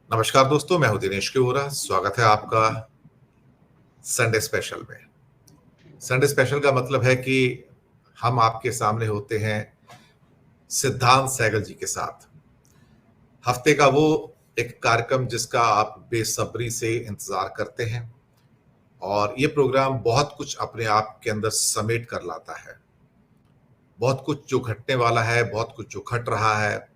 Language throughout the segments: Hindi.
नमस्कार दोस्तों, मैं हूं दिनेश के वोरा। स्वागत है आपका संडे स्पेशल में। संडे स्पेशल का मतलब है कि हम आपके सामने होते हैं सिद्धांत सहगल जी के साथ। हफ्ते का वो एक कार्यक्रम जिसका आप बेसब्री से इंतजार करते हैं, और ये प्रोग्राम बहुत कुछ अपने आप के अंदर समेट कर लाता है। बहुत कुछ जो घटने वाला है, बहुत कुछ जो घट रहा है,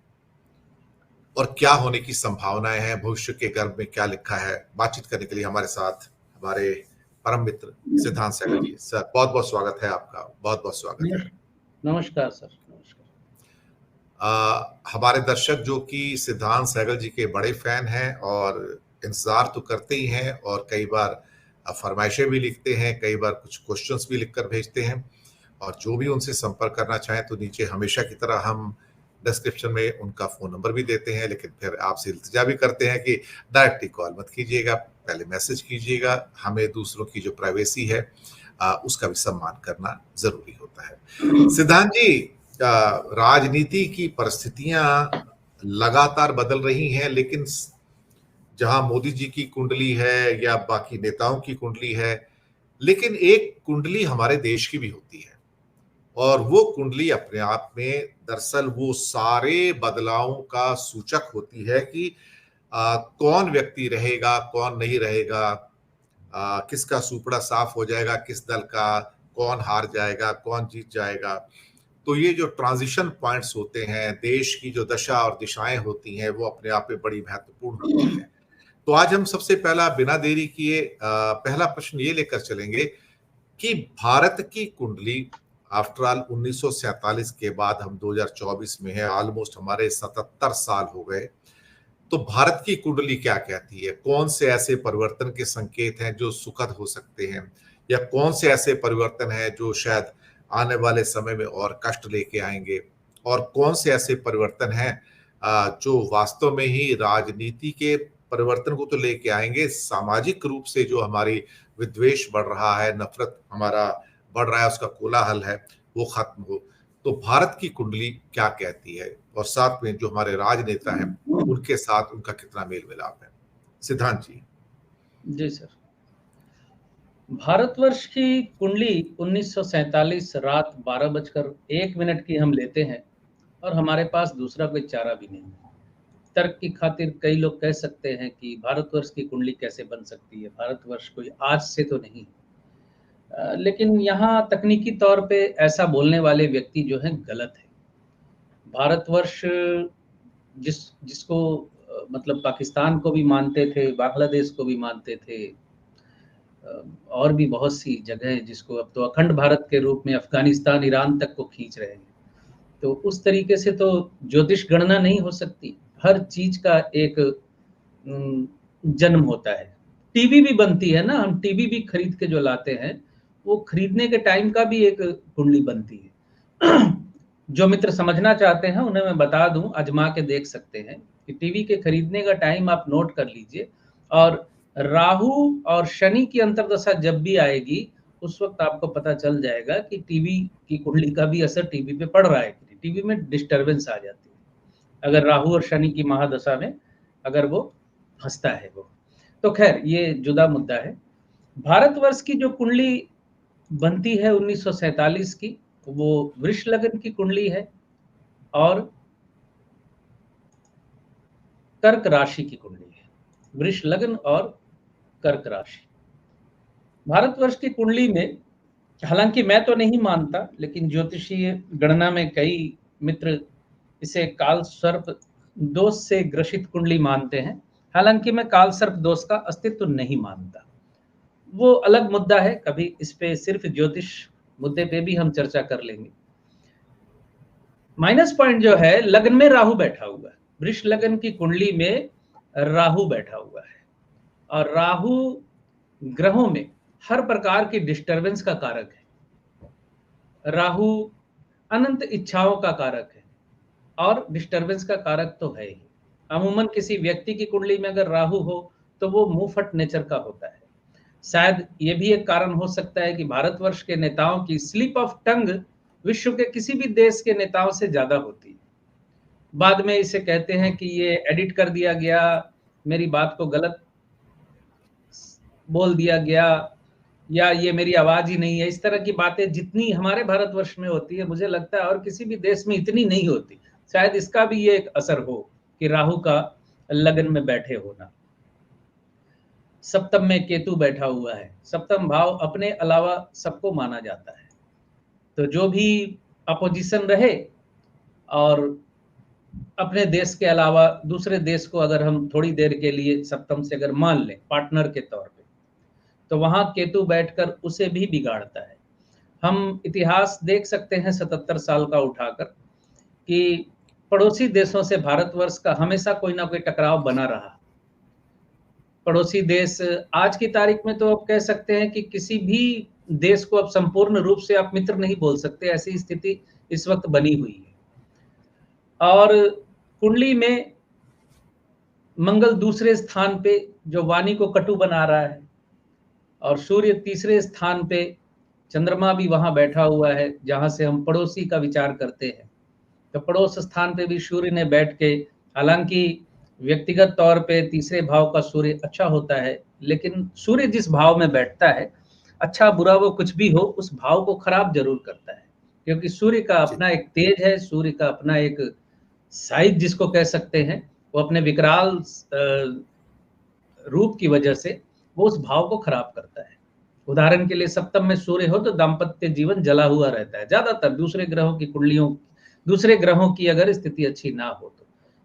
और क्या होने की संभावनाएं हैं, भविष्य के गर्भ में क्या लिखा है। बातचीत करने के लिए हमारे साथ हमारे परम मित्र सिद्धांत सहगल जी। सर, बहुत बहुत स्वागत है आपका, बहुत बहुत स्वागत है। नमस्कार सर, नमस्कार। हमारे दर्शक जो कि सिद्धांत सहगल जी के बड़े फैन हैं और इंतजार तो करते ही हैं, और कई बार फरमाइशें भी लिखते हैं, कई बार कुछ क्वेश्चंस भी लिखकर भेजते हैं। और जो भी उनसे संपर्क करना चाहें तो नीचे हमेशा की तरह हम डिस्क्रिप्शन में उनका फ़ोन नंबर भी देते हैं, लेकिन फिर आपसे इल्तिजा भी करते हैं कि डायरेक्टली कॉल मत कीजिएगा, पहले मैसेज कीजिएगा। हमें दूसरों की जो प्राइवेसी है उसका भी सम्मान करना ज़रूरी होता है। सिद्धांत जी, राजनीति की परिस्थितियां लगातार बदल रही हैं, लेकिन जहां मोदी जी की कुंडली है या बाकी नेताओं की कुंडली है, लेकिन एक कुंडली हमारे देश की भी होती है। और वो कुंडली अपने आप में दरअसल वो सारे बदलावों का सूचक होती है कि कौन व्यक्ति रहेगा, कौन नहीं रहेगा, किसका सुपड़ा साफ हो जाएगा, किस दल का, कौन हार जाएगा, कौन जीत जाएगा। तो ये जो ट्रांजिशन पॉइंट्स होते हैं, देश की जो दशा और दिशाएं होती हैं, वो अपने आप में बड़ी महत्वपूर्ण होती हैं। तो आज हम सबसे पहला बिना देरी किए पहला प्रश्न ये लेकर चलेंगे कि भारत की कुंडली, आफ्टर ऑल 1947 के बाद हम 2024 में है, ऑलमोस्ट हमारे 77 साल हो गए। तो भारत की कुंडली क्या कहती है? कौन से ऐसे परिवर्तन के संकेत हैं जो सुखद हो सकते हैं, या कौन से ऐसे परिवर्तन हैं जो शायद आने वाले समय में और कष्ट लेके आएंगे, और कौन से ऐसे परिवर्तन हैं जो वास्तव में ही राजनीति के परिवर्तन को तो लेके आएंगे, सामाजिक रूप से जो हमारी विद्वेष बढ़ रहा है, नफरत हमारा बढ़ रहा है, उसका कोलाहल है, वो खत्म हो। तो भारत की कुंडली क्या कहती है, और साथ में जो हमारे राजनेता हैं उनके साथ उनका कितना मेल मिलाप है? सिद्धांत जी। जी सर, भारतवर्ष की कुंडली 1947 रात 12:01 की हम लेते हैं, और हमारे पास दूसरा कोई चारा भी नहीं है। तर्क की खातिर कई लोग कह सकते हैं कि भारतवर्ष की कुंडली कैसे बन सकती है, भारतवर्ष कोई आज से तो नहीं। लेकिन यहाँ तकनीकी तौर पे ऐसा बोलने वाले व्यक्ति जो हैं गलत है। भारतवर्ष जिसको मतलब पाकिस्तान को भी मानते थे, बांग्लादेश को भी मानते थे, और भी बहुत सी जगह हैं जिसको अब तो अखंड भारत के रूप में अफगानिस्तान, ईरान तक को खींच रहे हैं। तो उस तरीके से तो ज्योतिष गणना नहीं हो सकती। हर चीज का एक जन्म होता है। टीवी भी बनती है ना, हम टीवी भी खरीद के जो लाते हैं, वो खरीदने के टाइम का भी एक कुंडली बनती है। जो मित्र समझना चाहते हैं उन्हें मैं बता दूं, आजमा के देख सकते हैं कि टीवी के खरीदने का टाइम आप नोट कर लीजिए, और राहु और शनि की अंतर्दशा जब भी आएगी, उस वक्त आपको पता चल जाएगा कि टीवी की कुंडली का भी असर टीवी पे पड़ रहा है। टीवी में डिस्टरबेंस आ जाती है अगर राहु और शनि की महादशा में अगर वो फंसता है वो। तो खैर ये जुदा मुद्दा है। भारतवर्ष की जो कुंडली बनती है 1947 की, वो वृष लग्न की कुंडली है और कर्क राशि की कुंडली है। वृष लग्न और कर्क राशि भारतवर्ष की कुंडली में, हालांकि मैं तो नहीं मानता, लेकिन ज्योतिषीय गणना में कई मित्र इसे काल सर्प दोष से ग्रसित कुंडली मानते हैं। हालांकि मैं काल सर्प दोष का अस्तित्व नहीं मानता, वो अलग मुद्दा है। कभी इस पे सिर्फ ज्योतिष मुद्दे पे भी हम चर्चा कर लेंगे। माइनस पॉइंट जो है, लग्न में राहु बैठा हुआ है। वृष लग्न की कुंडली में राहु बैठा हुआ है, और राहु ग्रहों में हर प्रकार की डिस्टरबेंस का कारक है। राहु अनंत इच्छाओं का कारक है, और डिस्टरबेंस का कारक तो है ही। अमूमन किसी व्यक्ति की कुंडली में अगर राहु हो तो वो मुंहफट नेचर का होता है। शायद ये भी एक कारण हो सकता है कि भारतवर्ष के नेताओं की स्लिप ऑफ टंग विश्व के किसी भी देश के नेताओं से ज्यादा होती है। बाद में इसे कहते हैं कि ये एडिट कर दिया गया, मेरी बात को गलत बोल दिया गया या ये मेरी आवाज ही नहीं है, इस तरह की बातें जितनी हमारे भारतवर्ष में होती है, मुझे लगता है और किसी भी देश में इतनी नहीं होती। शायद इसका भी ये एक असर हो कि राहु का लगन में बैठे होना। सप्तम में केतु बैठा हुआ है। सप्तम भाव अपने अलावा सबको माना जाता है, तो जो भी अपोजिशन रहे और अपने देश के अलावा दूसरे देश को अगर हम थोड़ी देर के लिए सप्तम से अगर मान लें पार्टनर के तौर पे, तो वहां केतु बैठकर उसे भी बिगाड़ता है। हम इतिहास देख सकते हैं 77 साल का उठाकर कि पड़ोसी देशों से भारतवर्ष का हमेशा कोई ना कोई टकराव बना रहा। पड़ोसी देश आज की तारीख में तो आप कह सकते हैं कि किसी भी देश को अब संपूर्ण रूप से आप मित्र नहीं बोल सकते, ऐसी स्थिति इस वक्त बनी हुई है। और कुंडली में मंगल दूसरे स्थान पे जो वाणी को कटु बना रहा है, और सूर्य तीसरे स्थान पे, चंद्रमा भी वहां बैठा हुआ है जहां से हम पड़ोसी का विचार करते हैं। तो पड़ोस स्थान पे भी सूर्य ने बैठ के, हालांकि व्यक्तिगत तौर पे तीसरे भाव का सूर्य अच्छा होता है, लेकिन सूर्य जिस भाव में बैठता है, अच्छा बुरा वो कुछ भी हो, उस भाव को खराब जरूर करता है, क्योंकि सूर्य का अपना एक तेज है, सूर्य का अपना एक साइज जिसको कह सकते हैं, वो अपने विकराल रूप की वजह से वो उस भाव को खराब करता है। उदाहरण के लिए सप्तम में सूर्य हो तो दाम्पत्य जीवन जला हुआ रहता है ज्यादातर। दूसरे ग्रहों की कुंडलियों, दूसरे ग्रहों की अगर स्थिति अच्छी ना हो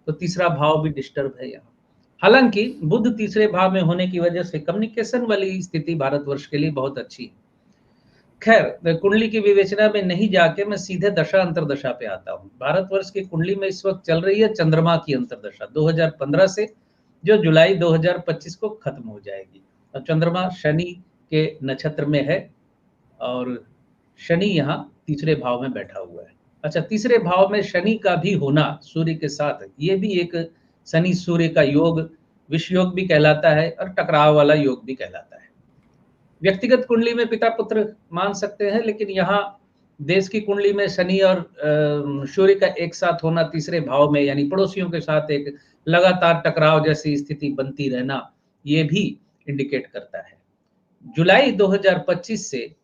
तो तीसरा भाव भी डिस्टर्ब है यहाँ। हालांकि बुध तीसरे भाव में होने की वजह से कम्युनिकेशन वाली स्थिति भारतवर्ष के लिए बहुत अच्छी है। खैर, कुंडली की विवेचना में नहीं जाके मैं सीधे दशा अंतरदशा पे आता हूँ। भारतवर्ष की कुंडली में इस वक्त चल रही है चंद्रमा की अंतरदशा 2015 से, जो जुलाई 2025 को खत्म हो जाएगी। और चंद्रमा शनि के नक्षत्र में है और शनि यहाँ तीसरे भाव में बैठा हुआ है। अच्छा, तीसरे भाव में शनि का भी होना सूर्य के साथ, ये भी एक शनि सूर्य का योग विष योग भी कहलाता है और टकराव वाला योग भी कहलाता है। व्यक्तिगत कुंडली में पिता पुत्र मान सकते हैं, लेकिन यहाँ देश की कुंडली में शनि और सूर्य का एक साथ होना तीसरे भाव में, यानी पड़ोसियों के साथ एक लगातार टकराव जैसी स्थिति बनती रहना, ये भी इंडिकेट करता है। जुलाई 2025 से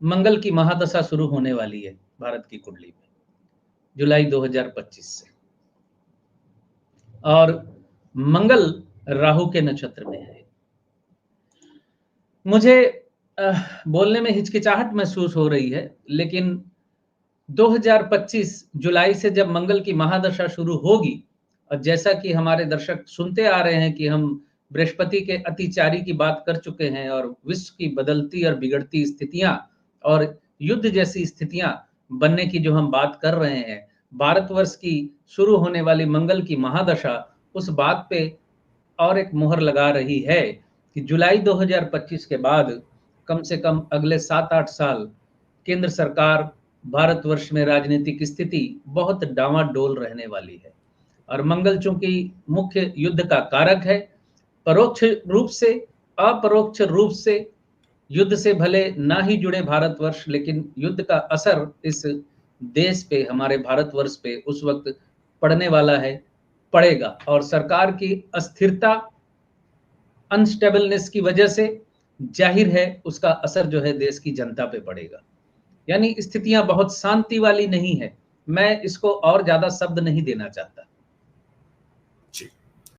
मंगल की महादशा शुरू होने वाली है भारत की कुंडली में, जुलाई 2025 से, और मंगल राहु के नक्षत्र में है। मुझे बोलने में हिचकिचाहट महसूस हो रही है, लेकिन 2025 जुलाई से जब मंगल की महादशा शुरू होगी, और जैसा कि हमारे दर्शक सुनते आ रहे हैं कि हम बृहस्पति के अतिचारी की बात कर चुके हैं और विश्व की बदलती और बिगड़ती स्थितियां और युद्ध जैसी स्थितियां बनने की जो हम बात कर रहे हैं, भारतवर्ष की शुरू होने वाली मंगल की महादशा उस बात पे और एक मुहर लगा रही है कि जुलाई 2025 के बाद कम से कम अगले 7-8 साल केंद्र सरकार भारतवर्ष में राजनीतिक स्थिति बहुत डामाडोल रहने वाली है। और मंगल चूंकि मुख्य युद्ध का कारक है, परोक्ष रूप से अपरोक्ष रूप से युद्ध से भले ना ही जुड़े भारतवर्ष, लेकिन युद्ध का असर इस देश पे, हमारे भारतवर्ष पे उस वक्त पड़ने वाला है, पड़ेगा। और सरकार की अस्थिरता, अनस्टेबलनेस की वजह से जाहिर है उसका असर जो है देश की जनता पे पड़ेगा। यानी स्थितियां बहुत शांति वाली नहीं है। मैं इसको और ज्यादा शब्द नहीं देना चाहता,